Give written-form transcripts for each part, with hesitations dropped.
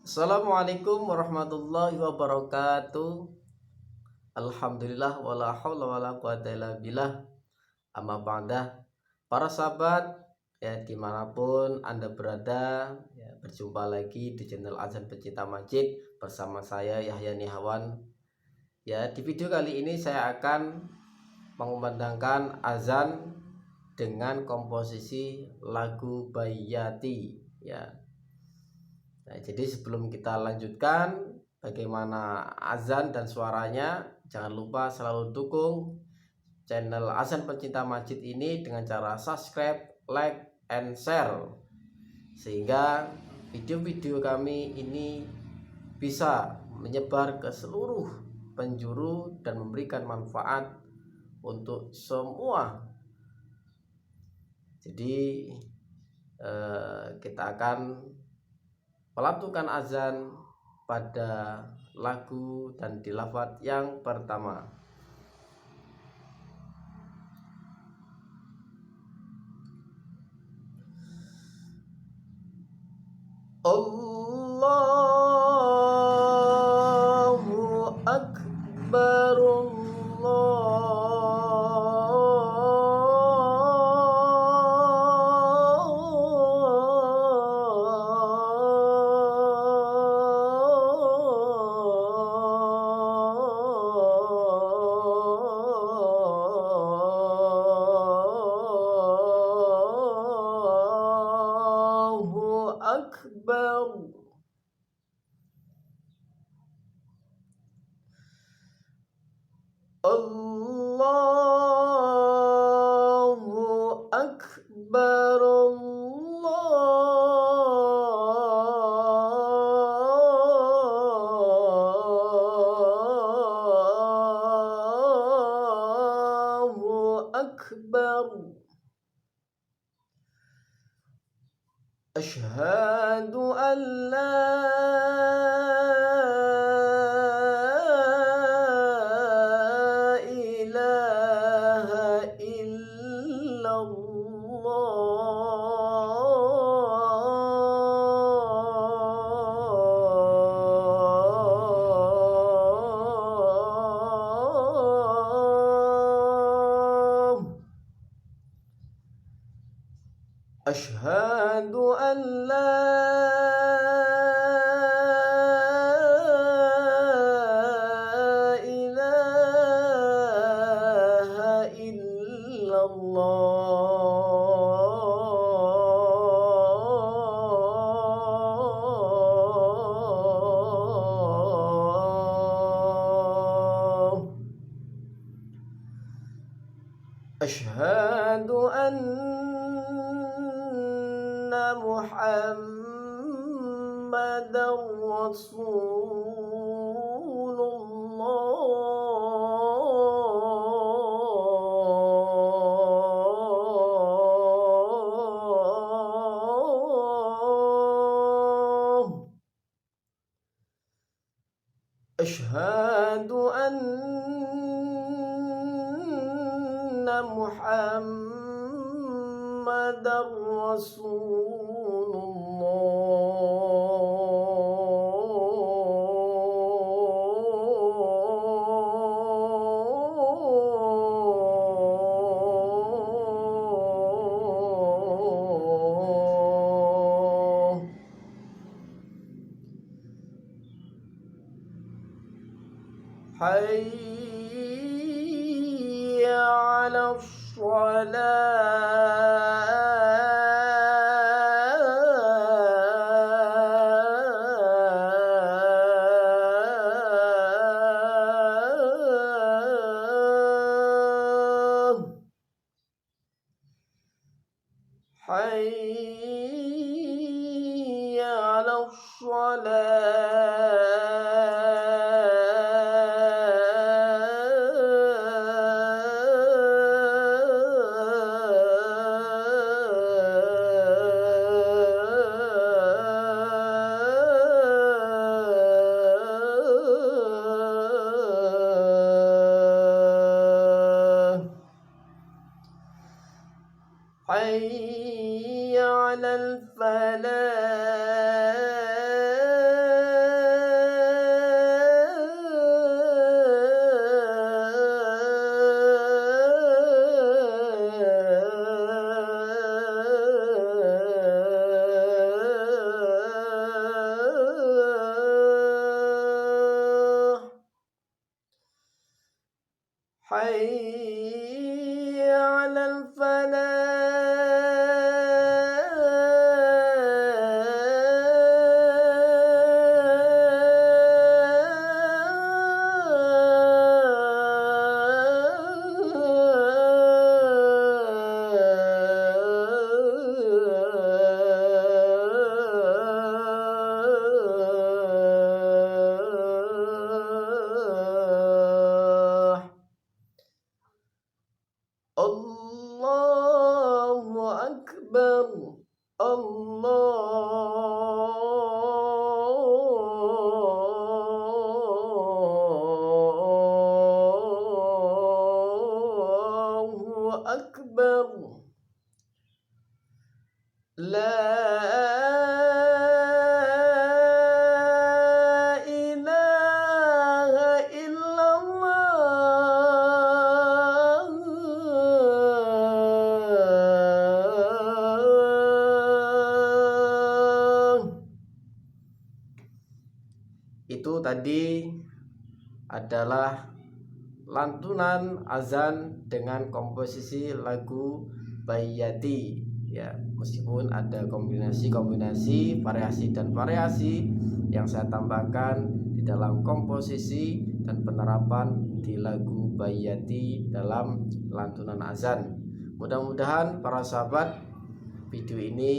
Assalamualaikum warahmatullahi wabarakatuh. Alhamdulillah wala haula wala quwata illa billah. Amma ba'dah. Para sahabat, ya dimanapun Anda berada, ya, berjumpa lagi di channel Azan Pecinta Masjid bersama saya Yahya Nihawan. Ya, di video kali ini saya akan mengumandangkan azan dengan komposisi lagu Bayyati, ya. Nah, jadi sebelum kita lanjutkan bagaimana azan dan suaranya, jangan lupa selalu dukung channel Azan Pencinta Masjid ini dengan cara subscribe, like, and share, sehingga video-video kami ini bisa menyebar ke seluruh penjuru dan memberikan manfaat untuk semua. Jadi kita akan melantunkan azan pada lagu dan tilawat yang pertama. Allahu Akbar, Akbar. Allahu Akbar, Allahu Akbar. أشهد أن لا إله إلا الله. أشهد أن لا إله إلا الله. أشهد أن محمد رسول الله. أشهد أن محمد رسول الله. حي على الصلاة. حي على الصلاة. حي على الفلاح. حي على الفلاح. الله أكبر. الله أكبر. لا إله إلا الله. Itu tadi adalah lantunan azan dengan komposisi lagu Bayyati, ya, meskipun ada kombinasi variasi dan variasi yang saya tambahkan di dalam komposisi dan penerapan di lagu Bayyati dalam lantunan azan. Mudah-mudahan para sahabat video ini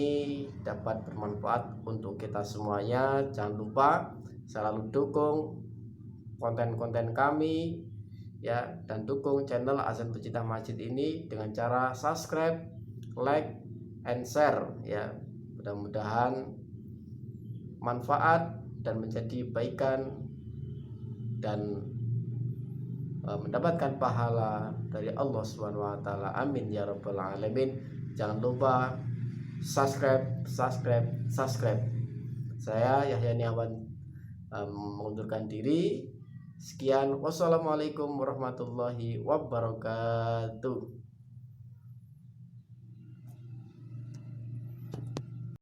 dapat bermanfaat untuk kita semuanya. Jangan lupa selalu dukung konten-konten kami, ya, dan dukung channel Azan Pecinta Masjid ini dengan cara subscribe, like, and share, ya. Mudah-mudahan manfaat dan menjadi kebaikan dan mendapatkan pahala dari Allah Subhanahu wa taala. Amin ya rabbal alamin. Jangan lupa subscribe. Saya Yahya Niawan mengundurkan diri. Sekian, wassalamualaikum warahmatullahi wabarakatuh.